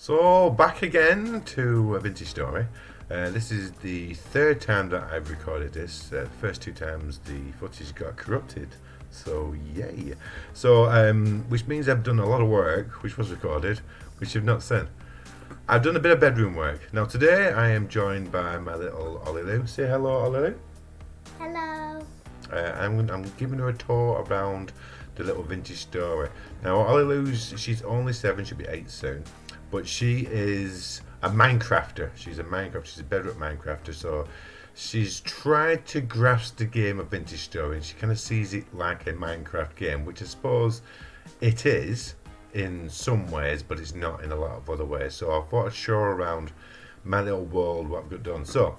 So back again to a vintage story. This is the third time that I've recorded this. The first two times the footage got corrupted. So yay. So which means I've done a lot of work which was recorded, which you've not seen. I've done a bit of bedroom work. Now today I am joined by my little Olilou. Say hello, Olilou. Hello. I'm giving her a tour around the little vintage story. Now she's only 7, she'll be 8 soon. But she is a Minecrafter. She's a bedrock Minecrafter. So she's tried to grasp the game of vintage story, and she kind of sees it like a Minecraft game, which I suppose it is in some ways, but it's not in a lot of other ways. So I thought I'd show her around my little world, what I've got done. So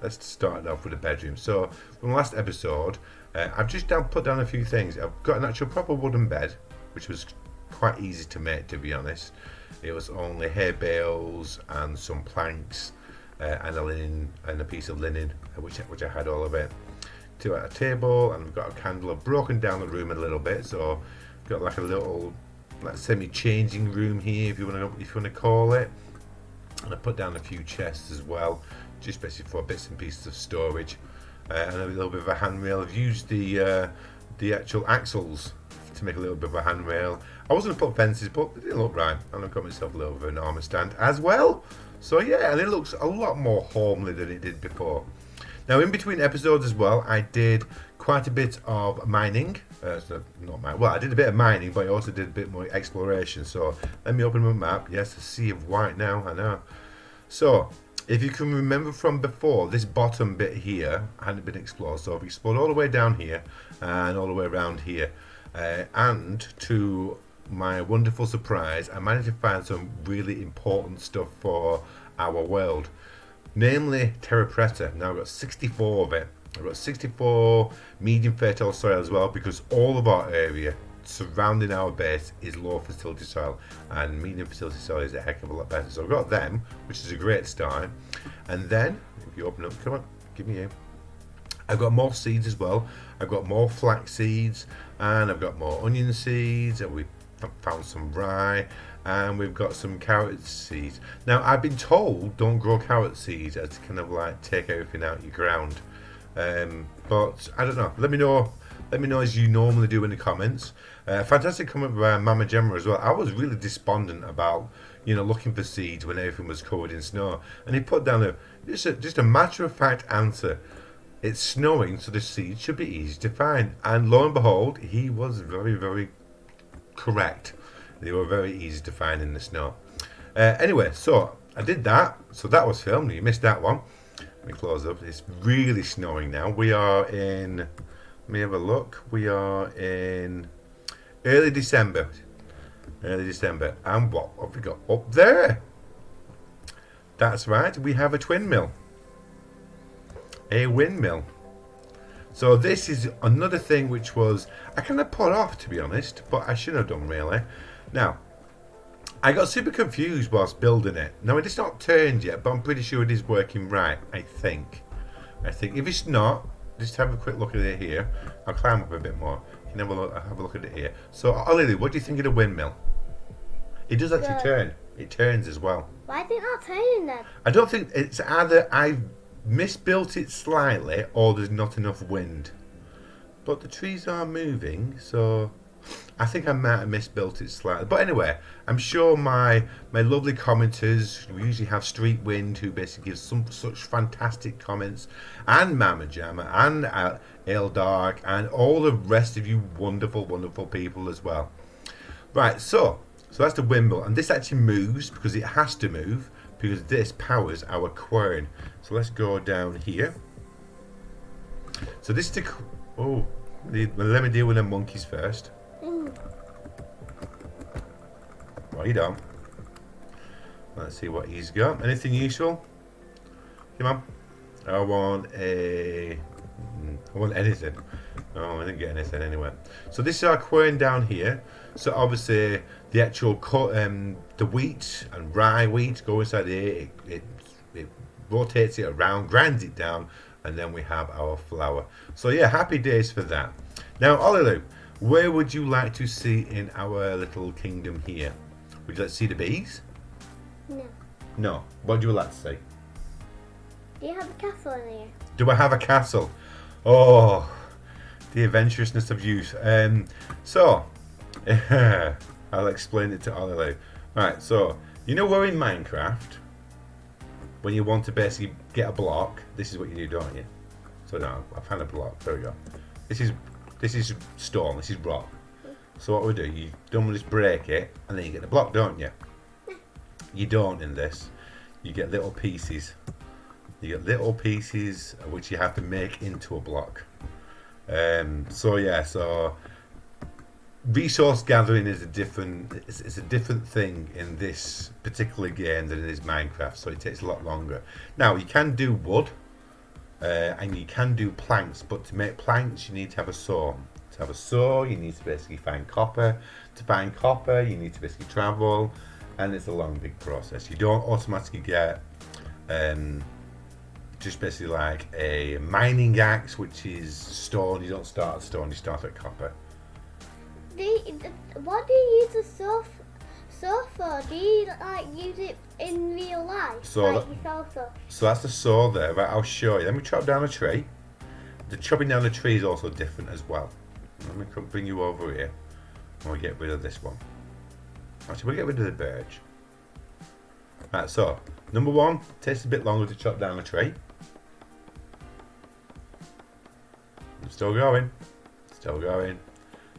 let's start off with the bedroom. So from the last episode, I've just put down a few things. I've got an actual proper wooden bed, which was quite easy to make, to be honest. It was only hay bales and some planks and a piece of linen, which I had all of it. To a table, and we've got a candle. I've broken down the room a little bit, so I've got like a little semi-changing room here, if you want to call it. And I put down a few chests as well, just basically for bits and pieces of storage, and a little bit of a handrail. I've used the actual axles to make a little bit of a handrail. I was going to put fences, but it didn't look right, and I've got myself a little bit of an armour stand as well. So yeah, and it looks a lot more homely than it did before. Now in between episodes as well, I did quite a bit of mining. I did a bit of mining, but I also did a bit more exploration. So let me open my map. Yes, a sea of white now, I know. So if you can remember from before, this bottom bit here hadn't been explored. So I've explored all the way down here and all the way around here. And to my wonderful surprise, I managed to find some really important stuff for our world, namely terra preta. Now I've got 64 of it. I've got 64 medium fertile soil as well, because all of our area surrounding our base is low fertility soil, and medium fertility soil is a heck of a lot better. So I've got them, which is a great start. And then if you open up, come on, give me you. I've got more seeds as well. I've got more flax seeds, and I've got more onion seeds, and we found some rye, and we've got some carrot seeds. Now I've been told don't grow carrot seeds, as to kind of like take everything out of your ground, but I don't know. Let me know as you normally do in the comments. Fantastic comment by Mama Gemma as well. I was really despondent about looking for seeds when everything was covered in snow, and he put down just a matter of fact answer. It's snowing, so the seeds should be easy to find. And lo and behold, he was very, very correct. They were very easy to find in the snow. Anyway, so I did that. So that was filmed. You missed that one. Let me close up. It's really snowing now. We are in, let me have a look. We are in early December. And what have we got up there? That's right. We have a twin mill. A windmill. So this is another thing which was I kind of put off, to be honest, but I shouldn't have done really. Now I got super confused whilst building it. Now it's not turned yet, but I'm pretty sure it is working right. I think if it's not, just have a quick look at it here. I'll climb up a bit more. You can have a look at it here. So Olilou, what do you think of the windmill? It does actually turn. It turns as well. Why is it not turning then? I don't think it's either I've misbuilt it slightly or there's not enough wind, but the trees are moving, so I think I might have misbuilt it slightly. But anyway, I'm sure my lovely commenters who usually have Street Wind, who basically gives some such fantastic comments, and Mama Jamma and Ale Dark and all the rest of you wonderful people as well. Right, so that's the windmill, and this actually moves because it has to move, because this powers our quern. So let's go down here. So this is the... Oh, let me deal with the monkeys first. Right on. Let's see what he's got. Anything useful? Come on. I want anything. Oh, I didn't get anything anyway. So this is our quern down here. So obviously the actual the wheat and rye wheat go inside here. It rotates it around, grinds it down, and then we have our flour. So yeah, happy days for that. Now Olilou, where would you like to see in our little kingdom here? Would you like to see the bees? No. No. What do you like to say? Do you have a castle in here? Do I have a castle? Oh, the adventurousness of youth. So, I'll explain it to Olilou. Right, so, you know we're in Minecraft. When you want to basically get a block, this is what you do, don't you? So now, I found a block. There we go. This is stone, this is rock. So what we do, you don't just break it, and then you get the block, don't you? You don't in this. You get little pieces. You get little pieces which you have to make into a block. So yeah, so resource gathering is it's a different thing in this particular game than it is Minecraft. So it takes a lot longer. Now you can do wood, and you can do planks, but to make planks you need to have a saw. To have a saw, you need to basically find copper. To find copper, you need to basically travel, and it's a long, big process. You don't automatically get just basically like a mining axe, which is stone. You don't start at stone, you start at copper. What do you use a saw for? Do you like use it in real life? So like yourself? So that's the saw there. Right, I'll show you. Let me chop down a tree. The chopping down the tree is also different as well. Let me bring you over here. And we'll get rid of this one. Actually, we'll get rid of the birch. Right, so number one, takes a bit longer to chop down a tree. I'm still going. Still going.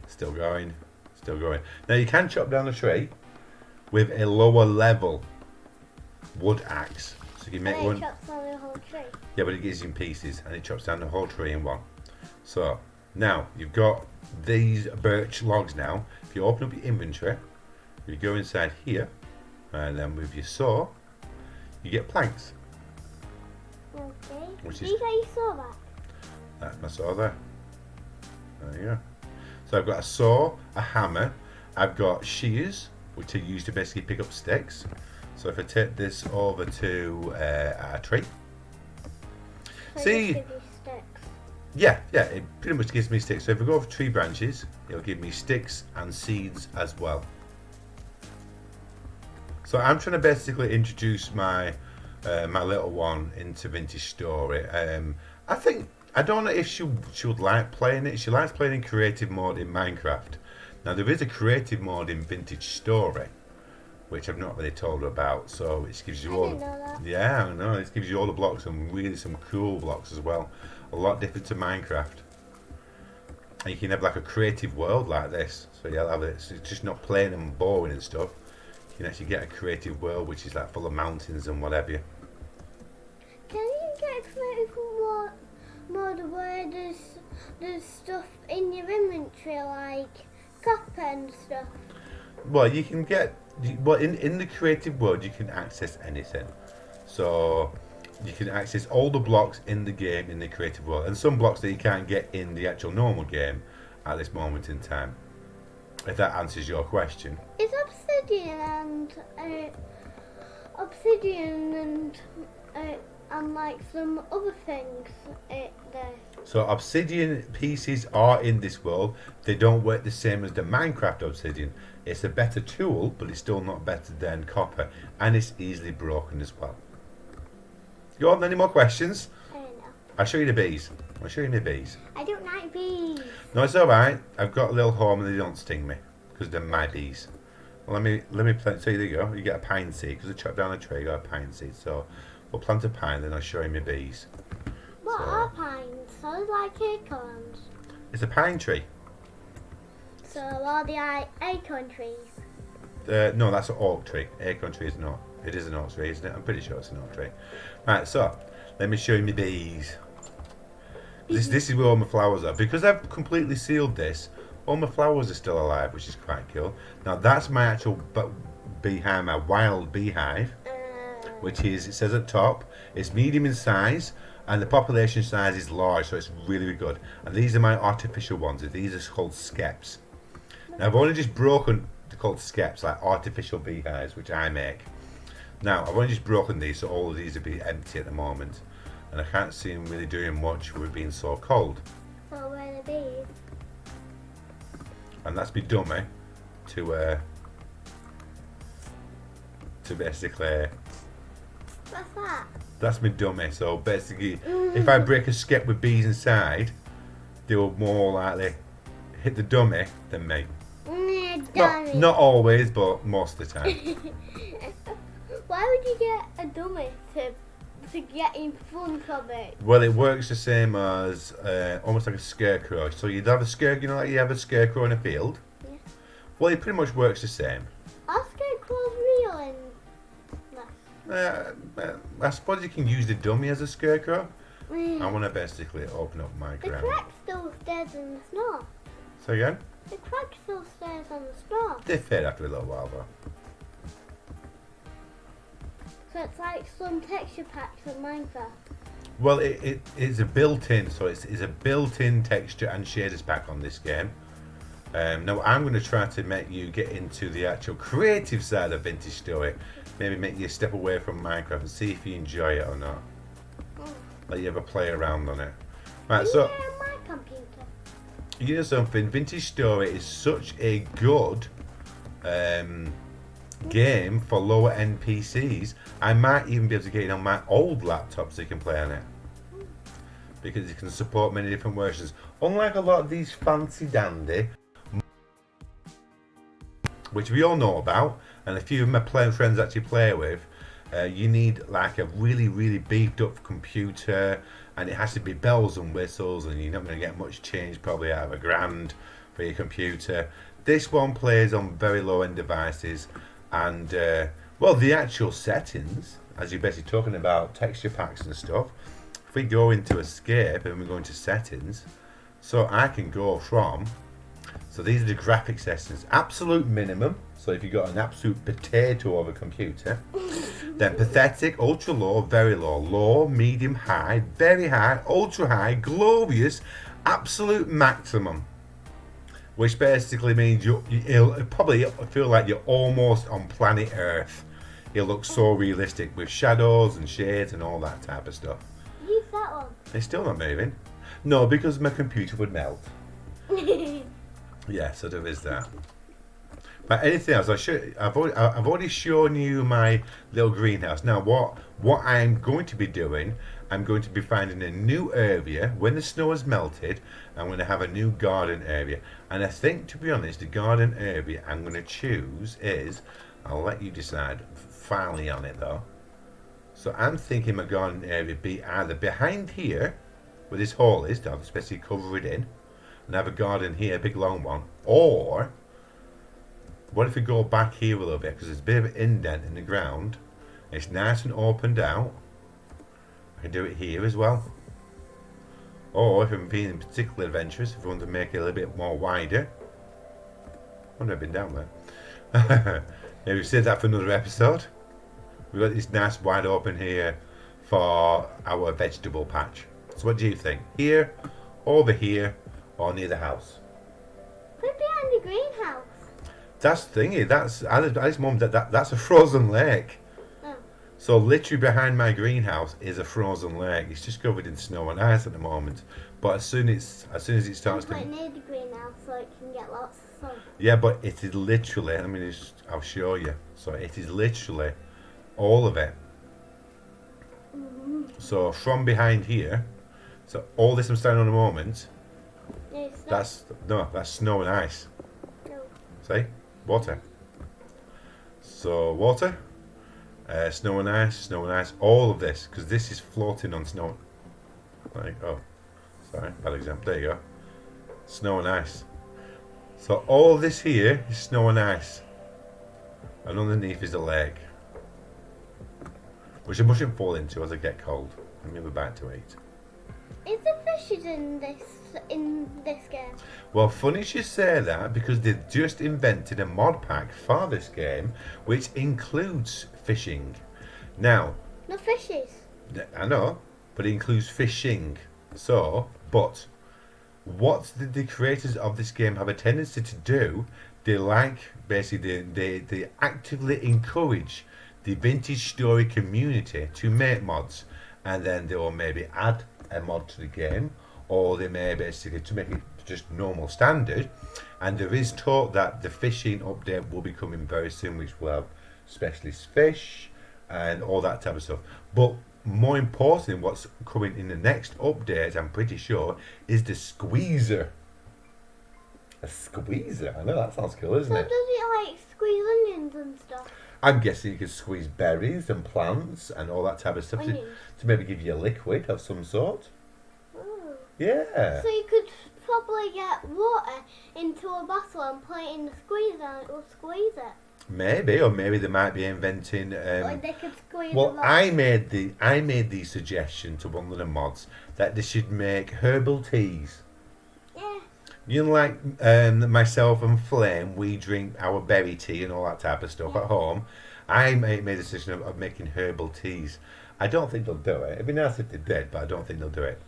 Still going. Still going. Now you can chop down a tree with a lower level wood axe. So you can make one. It chops down the whole tree. Yeah, but it gives you in pieces and it chops down the whole tree in one. So now you've got these birch logs now. If you open up your inventory, you go inside here, and then with your saw, you get planks. Okay. Which Do is you say you saw that? that's my saw there. There you go. So I've got a saw, a hammer, I've got shears, which are used to basically pick up sticks. So if I take this over to a tree, So see, it gives you sticks. yeah, it pretty much gives me sticks. So if I go over tree branches, it'll give me sticks and seeds as well. So I'm trying to basically introduce my my little one into Vintage Story. I don't know if she would like playing it. She likes playing in creative mode in Minecraft. Now there is a creative mode in Vintage Story, which I've not really told her about. So it gives you all. I didn't know that. Yeah, I know. It gives you all the blocks and really some cool blocks as well. A lot different to Minecraft. And you can have like a creative world like this. So you'll have it. It's just not plain and boring and stuff. You can actually get a creative world which is like full of mountains and whatever. Can you get creative mode where there's stuff in your inventory like copper and stuff? Well, you can get. Well, in the creative world, you can access anything. So you can access all the blocks in the game in the creative world, and some blocks that you can't get in the actual normal game at this moment in time. If that answers your question. Is obsidian and like some other things there? So obsidian pieces are in this world. They don't work the same as the Minecraft obsidian. It's a better tool, but it's still not better than copper, and it's easily broken as well. You want any more questions? I don't know. I'll show you the bees. I'll show you my bees. I don't like bees. No, it's all right. I've got a little home and they don't sting me because they're my bees. Well, let me plant. So there you go. You get a pine seed because I chopped down a tree. You got a pine seed. So we'll plant a pine. Then I'll show you my bees. What So- are pines? Sounds like acorns. It's a pine tree. So are the acorn trees? No, that's an oak tree. Acorn tree is not. It is an oak tree, isn't it? I'm pretty sure it's an oak tree. Right. So let me show you my bees. This is where all my flowers are. Because I've completely sealed this, all my flowers are still alive, which is quite cool. Now that's my actual beehive, my wild beehive, which is, it says at top, it's medium in size, and the population size is large, so it's really, really good. And these are my artificial ones. These are called skeps. Now I've only just broken, they're called skeps, like artificial beehives, which I make. Now I've only just broken these, so all of these are being empty at the moment. And I can't see them really doing much with it being so cold. So where are the bees? And that's me dummy to basically. What's that? That's my dummy. So basically, if I break a skep with bees inside, they will more likely hit the dummy than me. Dummy. Not always, but most of the time. Why would you get a dummy to get in front of it? Well, it works the same as almost like a scarecrow. So you'd have a scarecrow, you know, like you have a scarecrow in a field. Yeah. Well, it pretty much works the same. Are scarecrows real and I suppose you can use the dummy as a scarecrow. no? I want to basically open up my The ground. crack still stays in the snow. So again, The crack still stays on the snow. they fade after a little while though. So it's like some texture packs in Minecraft. Well, it's a built-in, so it's a built-in texture and shaders pack on this game. Now I'm going to try to make you get into the actual creative side of Vintage Story. Maybe make you step away from Minecraft and see if you enjoy it or not. Let you ever play around on it. Right, so Yeah, my computer. you know something, Vintage Story is such a good game for lower end PCs. I might even be able to get it on my old laptop so you can play on it. Because it can support many different versions. Unlike a lot of these fancy dandy, which we all know about, and a few of my friends actually play with, you need like a really, really beefed up computer, and it has to be bells and whistles, and you're not going to get much change, probably out of £1,000 for your computer. This one plays on very low end devices, and well, the actual settings, as you're basically talking about texture packs and stuff, if we go into escape and we go into settings, so I can go from, so these are the graphic settings, absolute minimum, so if you've got an absolute potato of a computer, then pathetic, ultra low, very low, low, medium, high, very high, ultra high, glorious, absolute maximum. Which basically means it'll probably feel like you're almost on planet Earth. It looks so realistic with shadows and shades and all that type of stuff. Use that one. It's still not moving. No, because my computer would melt. Yeah, so there is that. But anything else? I've already shown you my little greenhouse. Now, what I'm going to be doing, I'm going to be finding a new area when the snow has melted. I'm going to have a new garden area, and I think, to be honest, the garden area I'm going to choose is, I'll let you decide finally on it though. So I'm thinking my garden area be either behind here, where this hole is, to have especially cover it in, and have a garden here, a big long one, or what if we go back here a little bit, because there's a bit of an indent in the ground, it's nice and opened out. I can do it here as well. Or if I'm feeling particularly adventurous, if I want to make it a little bit more wider. I've never been down there. Maybe save that for another episode. We've got this nice wide open here for our vegetable patch. So what do you think? Here, over here, or near the house? Put behind the greenhouse. That's the thingy. That's at this moment that's a frozen lake. Oh. So literally behind my greenhouse is a frozen lake. It's just covered in snow and ice at the moment. But as soon as it starts Put to, it near the greenhouse so it can get lots of sun. yeah, but it is literally. I mean, I'll show you. So it is literally all of it. So from behind here, so all this I'm standing on a moment. It's That's snow and ice. no. See, water. So water, snow and ice, all of this, because this is floating on snow. Like, oh, sorry, bad example. There you go. Snow and ice. So all of this here is snow and ice, and underneath is a lake, which I mustn't fall into as I get cold. Let me have a bite to eat. Is there fishes in this game? Well, funny you say that, because they've just invented a mod pack for this game which includes fishing. Now, No fishes. I know, but it includes fishing. So, but what the creators of this game have a tendency to do, they like, basically, they actively encourage the Vintage Story community to make mods, and then they will maybe add a mod to the game, or they may basically to make it just normal standard. And there is talk that the fishing update will be coming very soon, which will have specialist fish, and all that type of stuff. But more importantly, what's coming in the next update, I'm pretty sure, is the squeezer. A squeezer? I know, that sounds cool, isn't So it? does it like squeeze onions and stuff? I'm guessing you could squeeze berries and plants and all that type of stuff Onions. to maybe give you a liquid of some sort. Ooh. Yeah. So you could probably get water into a bottle and put it in the squeezer and it will squeeze it. Maybe, or maybe they might be inventing. Or they could squeeze Well, a lot. I made the suggestion to one of the mods that they should make herbal teas. Yeah. You know, like myself and Flame, we drink our berry tea and all that type of stuff at home. I made a decision of making herbal teas. I don't think they'll do it. It'd be nice if they did, but I don't think they'll do it.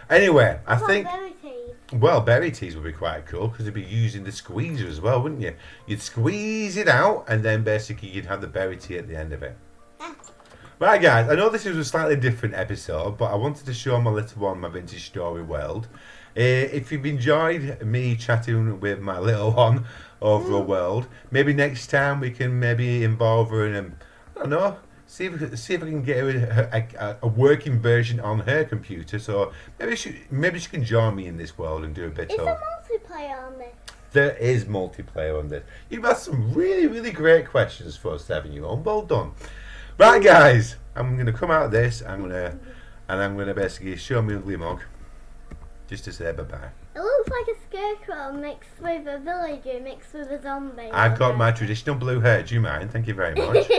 Anyway, I What think, berry teas? well, berry teas would be quite cool because you'd be using the squeezer as well, wouldn't you? You'd squeeze it out and then basically you'd have the berry tea at the end of it. Right, guys, I know this is a slightly different episode, but I wanted to show my little one my vintage story world. If you've enjoyed me chatting with my little one over a world, maybe next time we can maybe involve her in I don't know, see if I can get her a working version on her computer. So maybe she can join me in this world and do a bit Is of. there multiplayer on this? There is multiplayer on this. You've asked some really, really great questions for us, haven't you? Well done. Right, guys, I'm gonna come out of this. I'm gonna basically show me ugly mug, just to say bye bye. It looks like a scarecrow mixed with a villager mixed with a zombie. I've got my traditional blue hair. Do you mind? Thank you very much.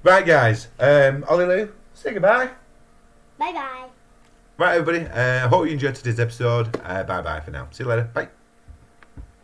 Right, guys. Olilou, say goodbye. Bye bye. Right, everybody. Hope you enjoyed today's episode. Bye bye for now. See you later. Bye.